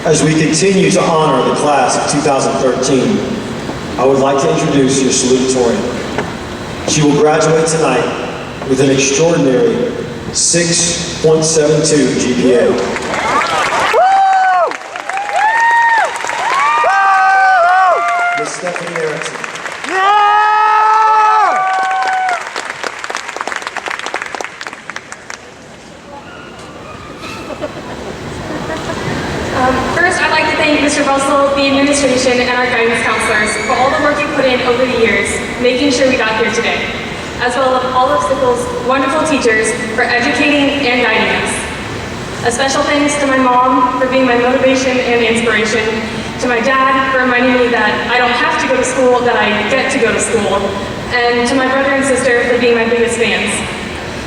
As we continue to honor the class of 2013, I would like to introduce your salutatorian. She will graduate tonight with an extraordinary 6.72 GPA. Ms. Stephanie Erickson. First, I'd like to thank Mr. Russell, the administration, and our guidance counselors for all the work you put in over the years, making sure we got here today, as well as all of Sickle's wonderful teachers for educating and guiding us. A special thanks to my mom for being my motivation and inspiration, to my dad for reminding me that I don't have to go to school, that I get to go to school, and to my brother and sister for being my biggest fans.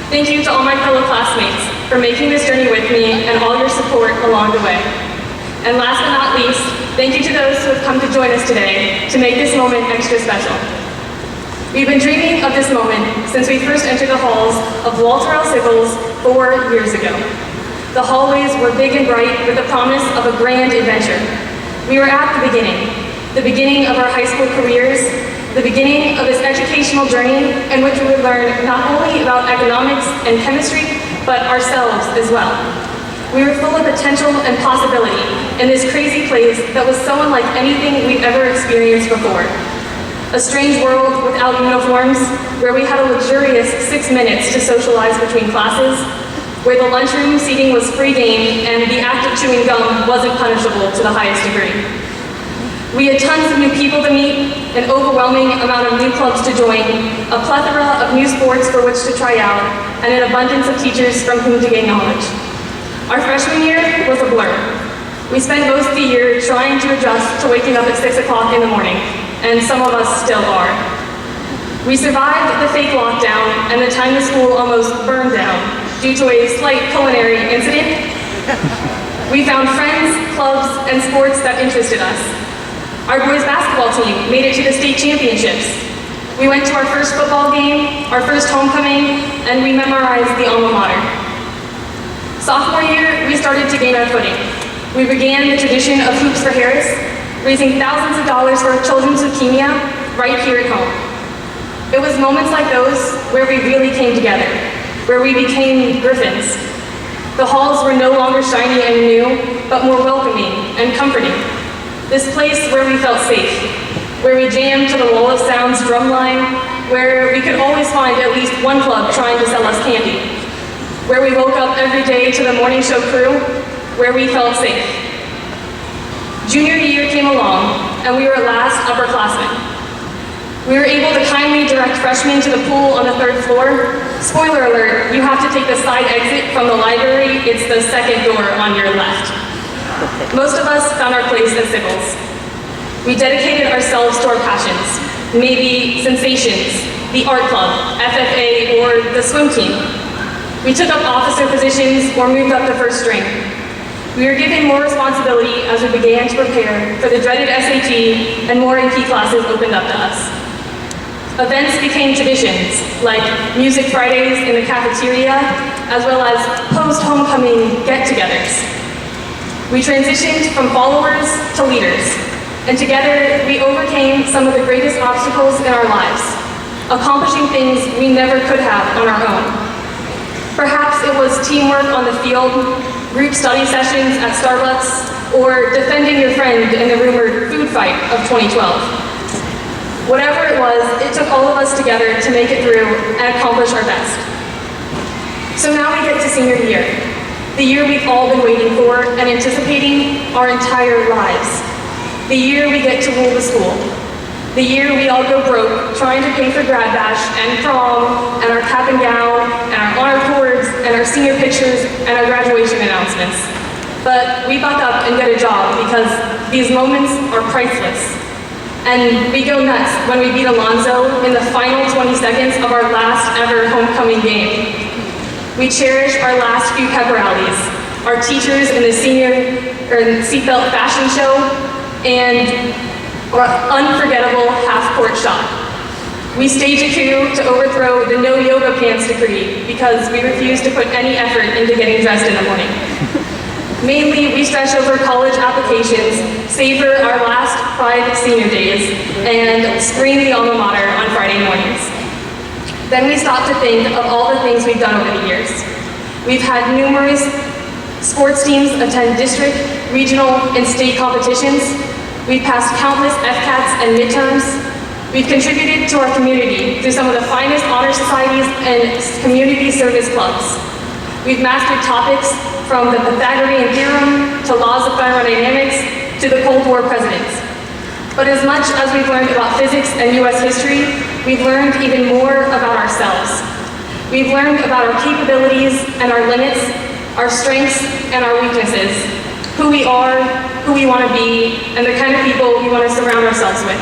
Thank you to all my fellow classmates for making this journey with me and all your support along the way. And last but not least, thank you to those who have come to join us today to make this moment extra special. We've been dreaming of this moment since we first entered the halls of Walter L. Sickles 4 years ago. The hallways were big and bright with the promise of a grand adventure. We were at the beginning of our high school careers, the beginning of this educational journey in which we would learn not only about economics and chemistry, but ourselves as well. We were full of potential and possibility in this crazy place that was so unlike anything we've ever experienced before. A strange world without uniforms, where we had a luxurious 6 minutes to socialize between classes, where the lunchroom seating was free game and the act of chewing gum wasn't punishable to the highest degree. We had tons of new people to meet, an overwhelming amount of new clubs to join, a plethora of new sports for which to try out, and an abundance of teachers from whom to gain knowledge. Our freshman year was a blur. We spent most of the year trying to adjust to waking up at 6 o'clock in the morning, and some of us still are. We survived the fake lockdown and the time the school almost burned down due to a slight culinary incident. We found friends, clubs, and sports that interested us. Our boys basketball team made it to the state championships. We went to our first football game, our first homecoming, and we memorized the alma mater. Sophomore year, we started to gain our footing. We began the tradition of Hoops for Harris, raising thousands of dollars for children's leukemia right here at home. It was moments like those where we really came together, where we became Griffins. The halls were no longer shiny and new, but more welcoming and comforting. This place where we felt safe, where we jammed to the Wall of Sound's drumline, where we could always find at least one club trying to sell us candy, where we woke up every day to the morning show crew, where we felt safe. Junior year came along, and we were last upperclassmen. We were able to kindly direct freshmen to the pool on the 3rd floor. Spoiler alert, you have to take the side exit from the library. It's the second door on your left. Most of us found our place at Sickles. We dedicated ourselves to our passions, maybe sensations, the art club, FFA, or the swim team. We took up officer positions or moved up to first string. We were given more responsibility as we began to prepare for the dreaded SAT and more NP classes opened up to us. Events became traditions, like Music Fridays in the cafeteria, as well as post-homecoming get-togethers. We transitioned from followers to leaders, and together we overcame some of the greatest obstacles in our lives, accomplishing things we never could have on our own. Perhaps it was teamwork on the field, group study sessions at Starbucks, or defending your friend in the rumored food fight of 2012. Whatever it was, it took all of us together to make it through and accomplish our best. So now we get to senior year, the year we've all been waiting for and anticipating our entire lives. The year we get to rule the school. The year we all go broke trying to pay for grad bash and prom and our cap and gown and our honor cords and our senior pictures and our graduation announcements. But we buck up and get a job because these moments are priceless. And we go nuts when we beat Alonzo in the final 20 seconds of our last ever homecoming game. We cherish our last few pep rallies, our teachers in the senior seatbelt fashion show, and our unforgettable half-court shot. We stage a coup to overthrow the no yoga pants decree because we refuse to put any effort into getting dressed in the morning. Mainly, we stretch over college applications, savor our last Pride senior days, and scream the alma mater on Friday mornings. Then we stop to think of all the things we've done over the years. We've had numerous sports teams attend district, regional, and state competitions. We've passed countless FCATs and midterms. We've contributed to our community through some of the finest honor societies and community service clubs. We've mastered topics from the Pythagorean theorem to laws of thermodynamics to the Cold War presidents. But as much as we've learned about physics and US history, we've learned even more about ourselves. We've learned about our capabilities and our limits, our strengths and our weaknesses, who we are, who we want to be, and the kind of people we want to surround ourselves with.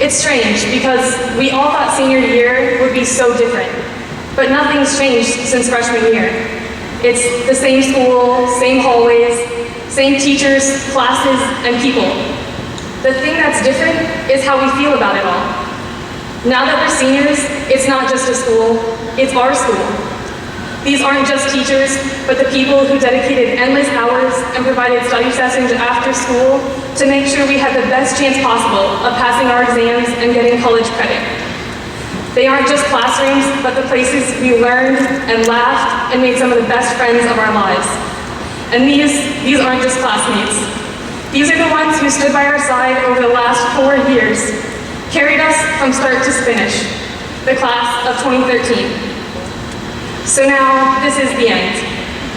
It's strange because we all thought senior year would be so different, but nothing's changed since freshman year. It's the same school, same hallways, same teachers, classes, and people. The thing that's different is how we feel about it all. Now that we're seniors, it's not just a school, it's our school. These aren't just teachers, but the people who dedicated endless hours and provided study sessions after school to make sure we had the best chance possible of passing our exams and getting college credit. They aren't just classrooms, but the places we learned and laughed and made some of the best friends of our lives. And these aren't just classmates. These are the ones who stood by our side over the last 4 years, carried us from start to finish, the class of 2013. So now, this is the end.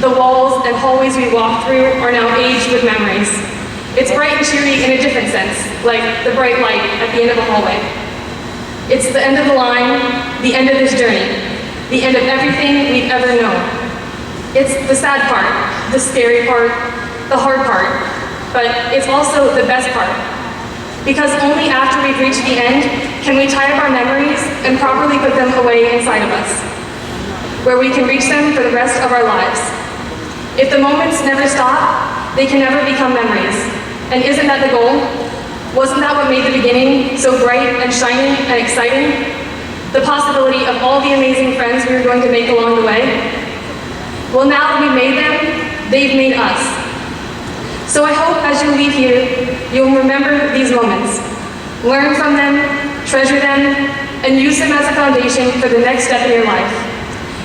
The walls and hallways we walk through are now aged with memories. It's bright and cheery in a different sense, like the bright light at the end of a hallway. It's the end of the line, the end of this journey, the end of everything we've ever known. It's the sad part, the scary part, the hard part, but it's also the best part. Because only after we've reached the end can we tie up our memories and properly put them away inside of us, where we can reach them for the rest of our lives. If the moments never stop, they can never become memories. And isn't that the goal? Wasn't that what made the beginning so bright and shining and exciting? The possibility of all the amazing friends we were going to make along the way? Well, now that we've made them, they've made us. So I hope as you leave here, you'll remember these moments. Learn from them, treasure them, and use them as a foundation for the next step in your life.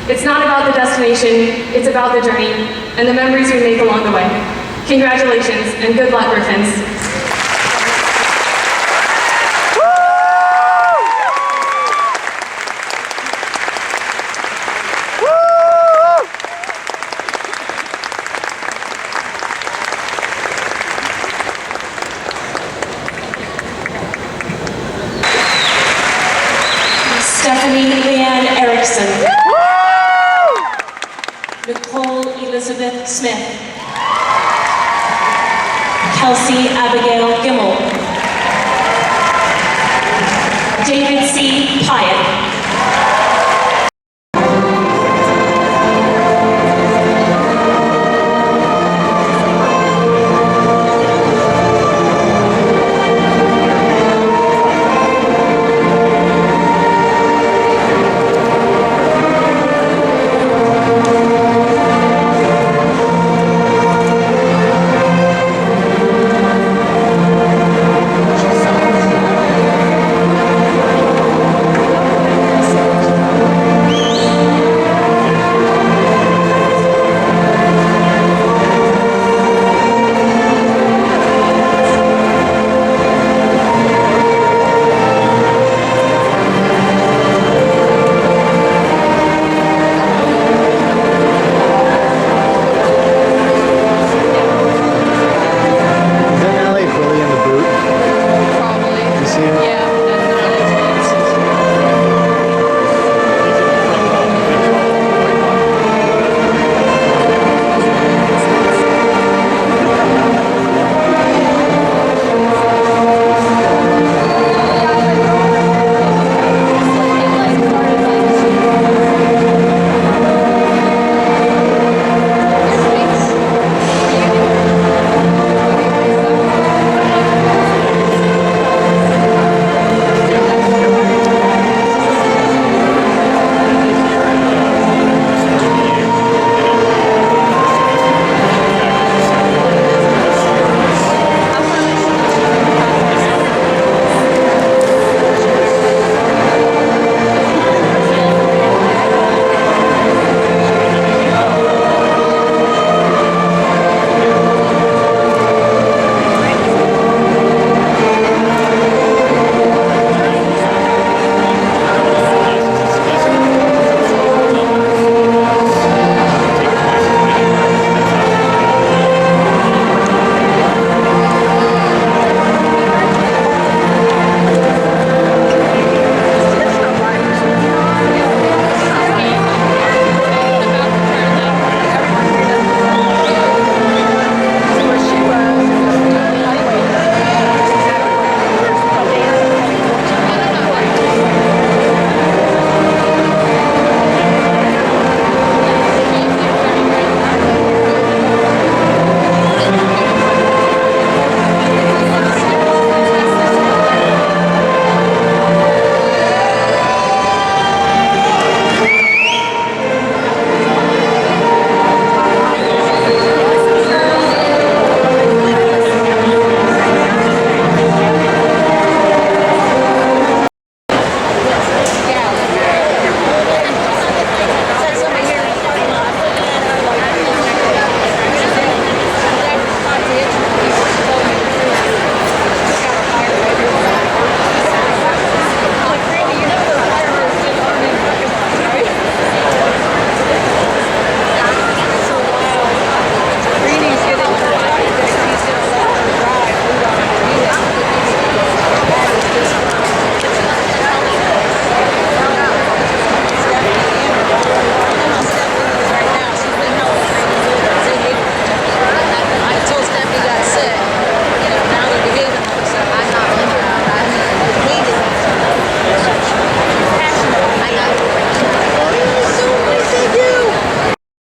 It's not about the destination, it's about the journey and the memories we make along the way. Congratulations and good luck, Griffins. Stephanie Leanne Erickson. Nicole Elizabeth Smith. Kelsey Abigail Gimmel. David C. Pyatt.